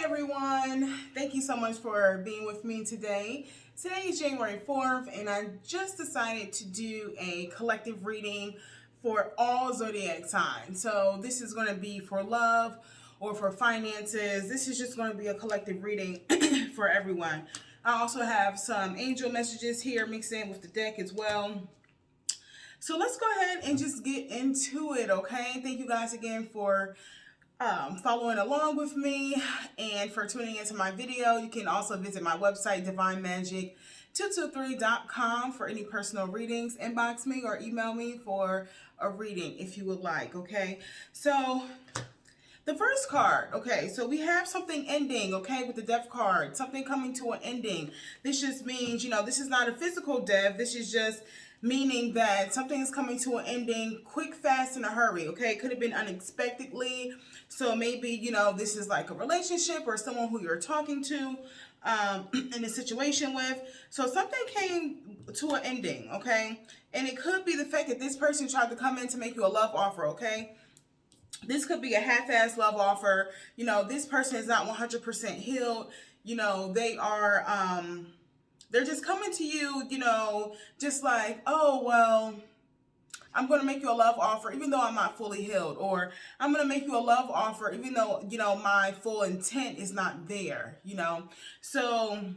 Everyone. Thank you so much for being with me today. Today is January 4th, and I just decided to do a collective reading for all zodiac signs. So, this is going to be for love or for finances. This is just going to be a collective reading for everyone. I also have some angel messages here mixed in with the deck as well. So, let's go ahead and just get into it, okay? Thank you guys again for following along with me and for tuning into my video. You can also visit my website, divinemagic223.com, for any personal readings. Inbox me or email me for a reading if you would like. Okay, so the first card, okay, so we have something ending, okay, with the death card, something coming to an ending. This just means, this is not a physical death. This is just meaning that something is coming to an ending quick, fast, in a hurry, okay? It could have been unexpectedly. So maybe, this is like a relationship or someone who you're talking to in a situation with. So something came to an ending, okay? And it could be the fact that this person tried to come in to make you a love offer, okay? This could be a half-ass love offer. This person is not 100% healed. They are, they're just coming to you, just like, oh, well, I'm going to make you a love offer even though I'm not fully healed. Or I'm going to make you a love offer even though, my full intent is not there, So,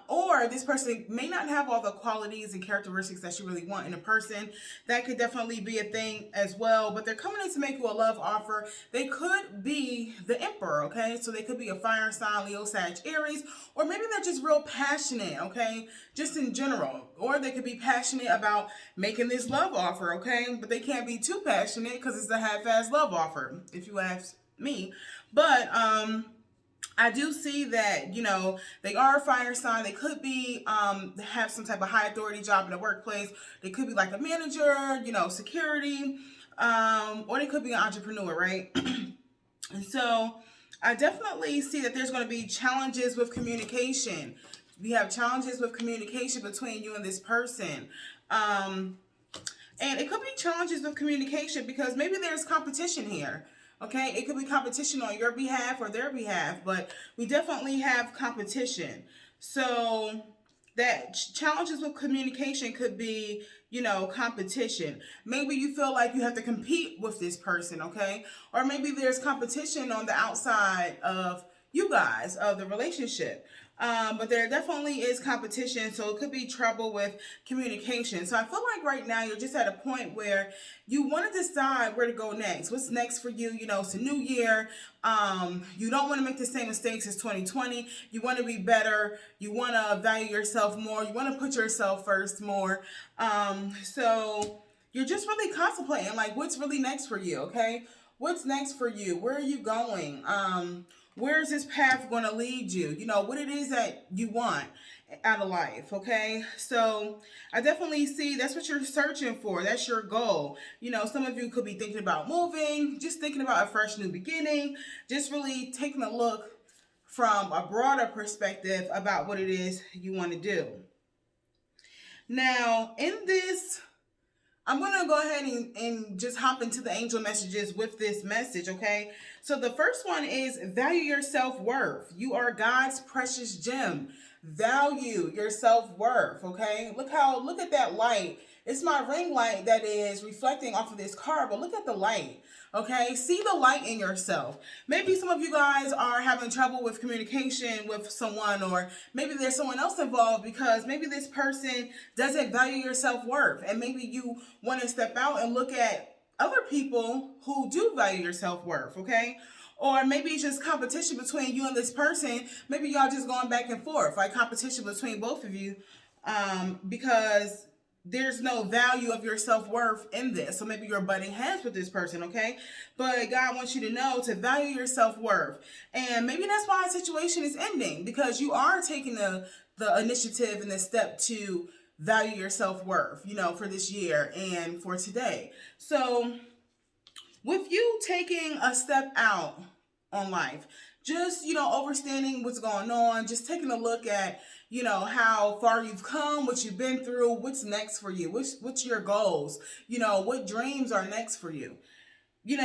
or this person may not have all the qualities and characteristics that you really want in a person. That could definitely be a thing as well. But they're coming in to make you a love offer. They could be the Emperor, okay? So they could be a fire sign, Leo, Sag, Aries. Or maybe they're just real passionate, okay? Just in general. Or they could be passionate about making this love offer, okay? But they can't be too passionate because it's a half-ass love offer, if you ask me. But, I do see that, they are a fire sign. They could be, have some type of high authority job in the workplace. They could be like a manager, security, or they could be an entrepreneur, right? And so I definitely see that there's going to be challenges with communication. We have challenges with communication between you and this person. And it could be challenges with communication because maybe there's competition here. Okay, it could be competition on your behalf or their behalf, but we definitely have competition. So that challenges with communication could be, competition. Maybe you feel like you have to compete with this person, okay? Or maybe there's competition on the outside of you guys, of the relationship. But there definitely is competition, so it could be trouble with communication. So I feel like right now you're just at a point where you want to decide where to go next. What's next for you? It's a new year. You don't want to make the same mistakes as 2020. You want to be better. You want to value yourself more. You want to put yourself first more. So you're just really contemplating, like, what's really next for you, okay? What's next for you? Where are you going? Where is this path going to lead you? What it is that you want out of life, okay? So I definitely see that's what you're searching for. That's your goal. Some of you could be thinking about moving, just thinking about a fresh new beginning, just really taking a look from a broader perspective about what it is you want to do. Now, in this, I'm going to go ahead and just hop into the angel messages with this message, okay? So the first one is value your self-worth. You are God's precious gem. Value your self-worth, okay? Look at that light. It's my ring light that is reflecting off of this card, but look at the light, okay? See the light in yourself. Maybe some of you guys are having trouble with communication with someone, or maybe there's someone else involved because maybe this person doesn't value your self-worth, and maybe you want to step out and look at other people who do value your self-worth, okay? Or maybe it's just competition between you and this person. Maybe y'all just going back and forth, like competition between both of you, because there's no value of your self-worth in this. So maybe you're butting heads with this person, okay? But God wants you to know to value your self-worth. And maybe that's why a situation is ending, because you are taking the initiative and the step to value your self-worth, for this year and for today. So with you taking a step out on life, just, understanding what's going on, just taking a look at, how far you've come, what you've been through, what's next for you, what's your goals, what dreams are next for you. You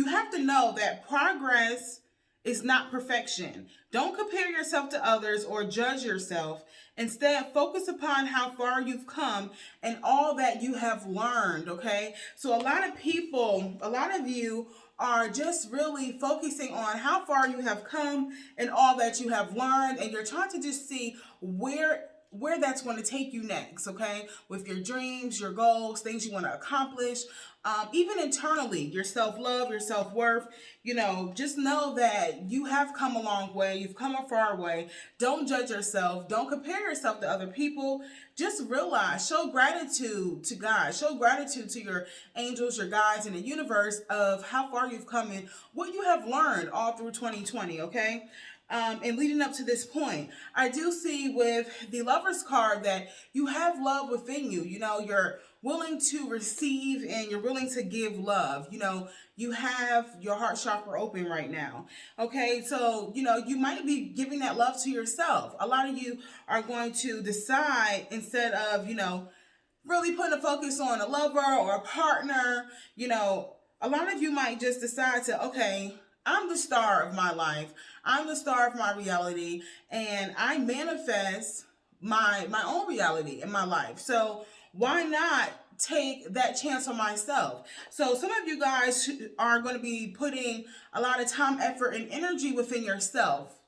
have to know that progress is not perfection. Don't compare yourself to others or judge yourself. Instead, focus upon how far you've come and all that you have learned, okay? So a lot of people, a lot of you are just really focusing on how far you have come and all that you have learned, and you're trying to just see where that's going to take you next, okay? With your dreams, your goals, things you want to accomplish, even internally, your self-love, your self-worth, just know that you have come a long way. You've come a far way. Don't judge yourself. Don't compare yourself to other people. Just realize, show gratitude to God. Show gratitude to your angels, your guides, and the universe of how far you've come and what you have learned all through 2020, okay? And leading up to this point, I do see with the Lover's card that you have love within you. You're willing to receive and you're willing to give love. You have your heart chakra open right now. Okay, so, you might be giving that love to yourself. A lot of you are going to decide, instead of, really putting a focus on a lover or a partner, a lot of you might just decide to, okay, I'm the star of my life. I'm the star of my reality, and I manifest my own reality in my life. So why not take that chance on myself? So some of you guys are going to be putting a lot of time, effort, and energy within yourself,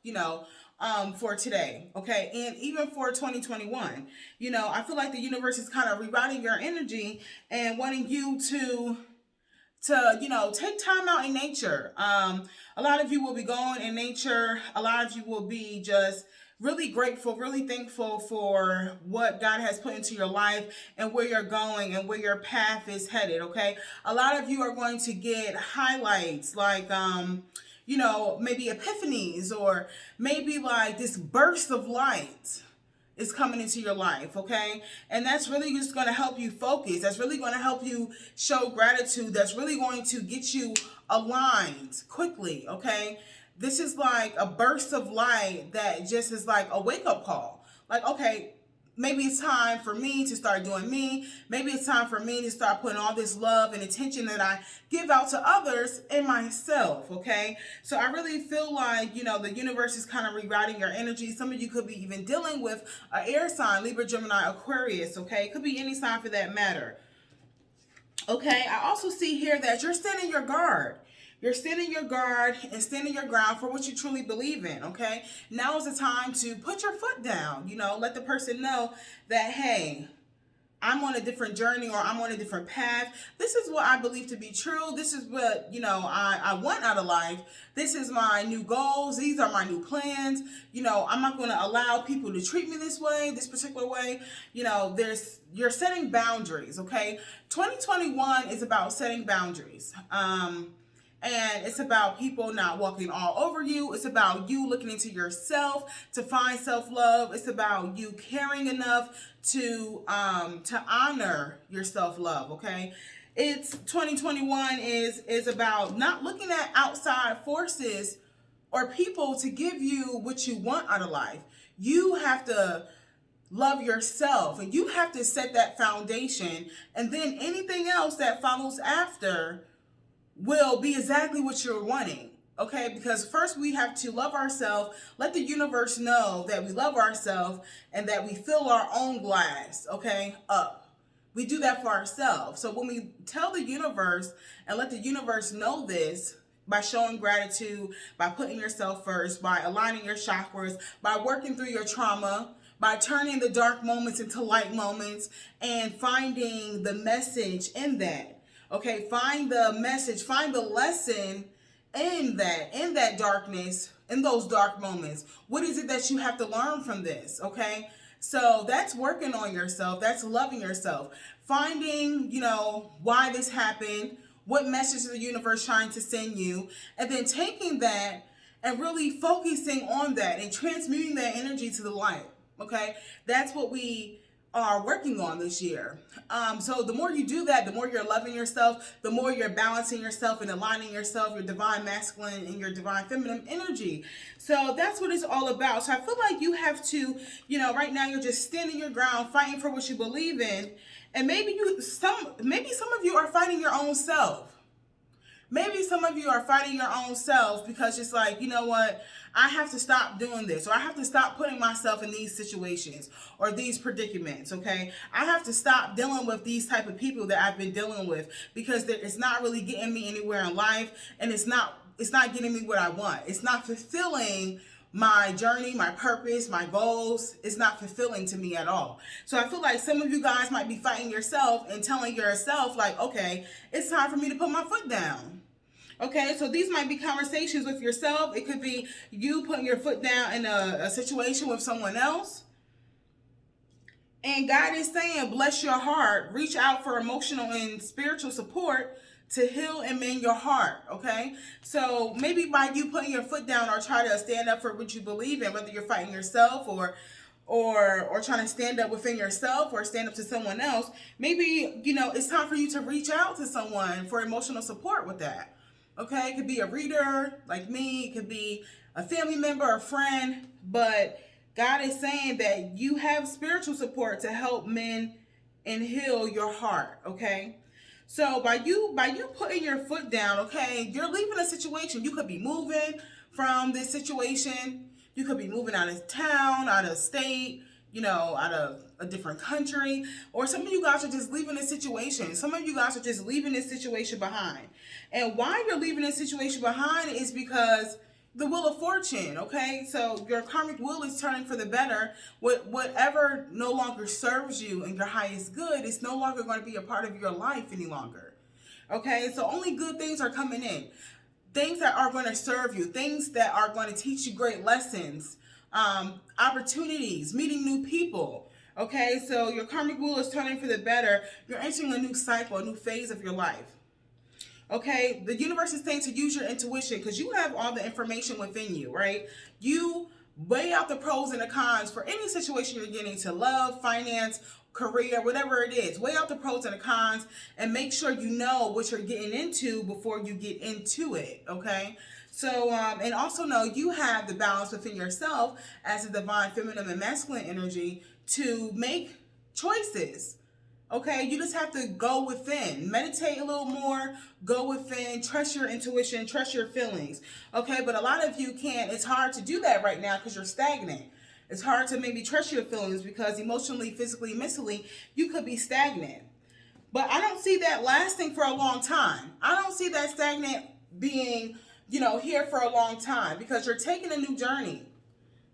for today, okay? And even for 2021, I feel like the universe is kind of rerouting your energy and wanting you to take time out in nature. A lot of you will be going in nature. A lot of you will be just really grateful, really thankful for what God has put into your life and where you're going and where your path is headed, okay? A lot of you are going to get highlights like, maybe epiphanies, or maybe like this burst of light is coming into your life, okay? And that's really just going to help you focus. That's really going to help you show gratitude. That's really going to get you aligned quickly, okay? This is like a burst of light that just is like a wake-up call. Like, okay, maybe it's time for me to start doing me. Maybe it's time for me to start putting all this love and attention that I give out to others in myself, okay? So I really feel like, the universe is kind of rerouting your energy. Some of you could be even dealing with an air sign, Libra, Gemini, Aquarius, okay? It could be any sign for that matter. Okay, I also see here that you're standing your guard. You're standing your guard and standing your ground for what you truly believe in, okay? Now is the time to put your foot down, let the person know that, hey, I'm on a different journey, or I'm on a different path. This is what I believe to be true. This is what, I want out of life. This is my new goals. These are my new plans. I'm not going to allow people to treat me this way, this particular way. You're setting boundaries, okay? 2021 is about setting boundaries. And it's about people not walking all over you. It's about you looking into yourself to find self-love. It's about you caring enough to honor your self-love, okay? It's 2021 is about not looking at outside forces or people to give you what you want out of life. You have to love yourself, and you have to set that foundation, and then anything else that follows after will be exactly what you're wanting, okay? Because first we have to love ourselves, let the universe know that we love ourselves and that we fill our own glass, okay, up. We do that for ourselves. So when we tell the universe and let the universe know this, by showing gratitude, by putting yourself first, by aligning your chakras, by working through your trauma, by turning the dark moments into light moments and finding the message in that. Okay, find the message, find the lesson in that darkness, in those dark moments. What is it that you have to learn from this, okay? So that's working on yourself. That's loving yourself. Finding, why this happened, what message is the universe trying to send you, and then taking that and really focusing on that and transmuting that energy to the light, okay? That's what we are working on this year. So the more you do that, the more you're loving yourself, the more you're balancing yourself and aligning yourself, your divine masculine and your divine feminine energy. So that's what it's all about. So I feel like you have to, right now you're just standing your ground, fighting for what you believe in. And maybe some of you are fighting your own self. maybe some of you are fighting your own selves because it's like, you know what, I have to stop doing this, or I have to stop putting myself in these situations or these predicaments, okay? I have to stop dealing with these type of people that I've been dealing with because it's not really getting me anywhere in life, and it's not getting me what I want. It's not fulfilling my journey, my purpose, my goals. Is not fulfilling to me at all. So I feel like some of you guys might be fighting yourself and telling yourself like, okay, it's time for me to put my foot down. Okay, so these might be conversations with yourself. It could be you putting your foot down in a situation with someone else. And God is saying, bless your heart. Reach out for emotional and spiritual support to heal and mend your heart, okay? So maybe by you putting your foot down or try to stand up for what you believe in, whether you're fighting yourself or trying to stand up within yourself or stand up to someone else, maybe, you know, it's time for you to reach out to someone for emotional support with that, okay? It could be a reader like me. It could be a family member, a friend, but God is saying that you have spiritual support to help mend and heal your heart, okay? So by you putting your foot down, okay, you're leaving a situation. You could be moving from this situation. You could be moving out of town, out of state, you know, out of a different country. Or some of you guys are just leaving this situation. Some of you guys are just leaving this situation behind. And why you're leaving this situation behind is because the wheel of fortune, okay? So your karmic wheel is turning for the better. Whatever no longer serves you and your highest good is no longer going to be a part of your life any longer, okay? So only good things are coming in. Things that are going to serve you. Things that are going to teach you great lessons. Opportunities. Meeting new people, okay? So your karmic wheel is turning for the better. You're entering a new cycle, a new phase of your life. Okay, the universe is saying to use your intuition because you have all the information within you, right? You weigh out the pros and the cons for any situation you're getting into: love, finance, career, whatever it is. Weigh out the pros and the cons and make sure you know what you're getting into before you get into it, okay? So, and also know you have the balance within yourself as a divine feminine and masculine energy to make choices. Okay, you just have to go within, meditate a little more, go within, trust your intuition, trust your feelings. Okay, but a lot of you can't. It's hard to do that right now because you're stagnant. It's hard to maybe trust your feelings because emotionally, physically, mentally, you could be stagnant. But I don't see that lasting for a long time. I don't see that stagnant being, you know, here for a long time because you're taking a new journey.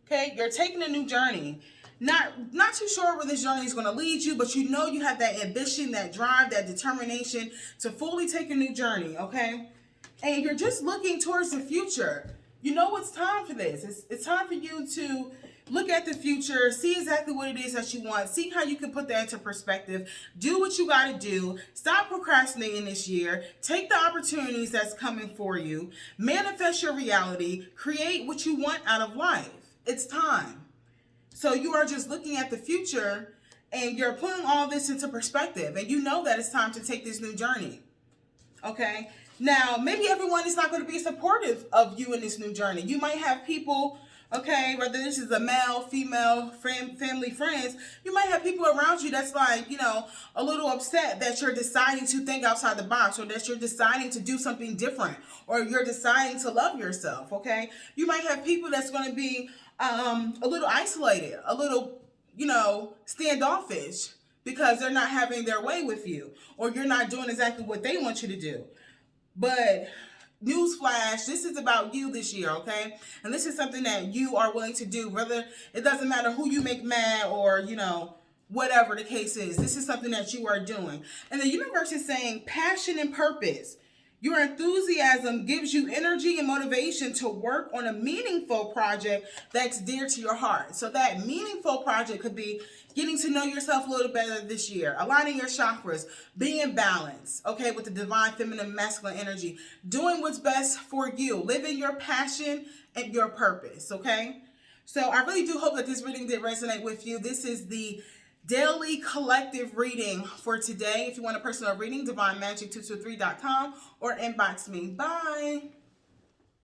Okay, you're taking a new journey. Not too sure where this journey is going to lead you, but you know you have that ambition, that drive, that determination to fully take a new journey, okay? And you're just looking towards the future. You know it's time for this. It's time for you to look at the future, see exactly what it is that you want, see how you can put that into perspective, do what you got to do, stop procrastinating this year, take the opportunities that's coming for you, manifest your reality, create what you want out of life. It's time. So you are just looking at the future and you're putting all this into perspective, and you know that it's time to take this new journey. Okay. Now, maybe everyone is not going to be supportive of you in this new journey. You might have people, okay, whether this is a male, female, family, friends, you might have people around you that's like, you know, a little upset that you're deciding to think outside the box, or that you're deciding to do something different, or you're deciding to love yourself, okay? You might have people that's going to be a little isolated, a little, you know, standoffish because they're not having their way with you, or you're not doing exactly what they want you to do. But newsflash, this is about you this year, okay? And this is something that you are willing to do, whether it doesn't matter who you make mad or, you know, whatever the case is. This is something that you are doing. And the universe is saying passion and purpose. Your enthusiasm gives you energy and motivation to work on a meaningful project that's dear to your heart. So that meaningful project could be getting to know yourself a little better this year, aligning your chakras, being in balance, okay, with the divine feminine masculine energy, doing what's best for you, living your passion and your purpose, okay? So I really do hope that this reading did resonate with you. This is the daily collective reading for today. If you want a personal reading, divinemagic223.com or inbox me. Bye.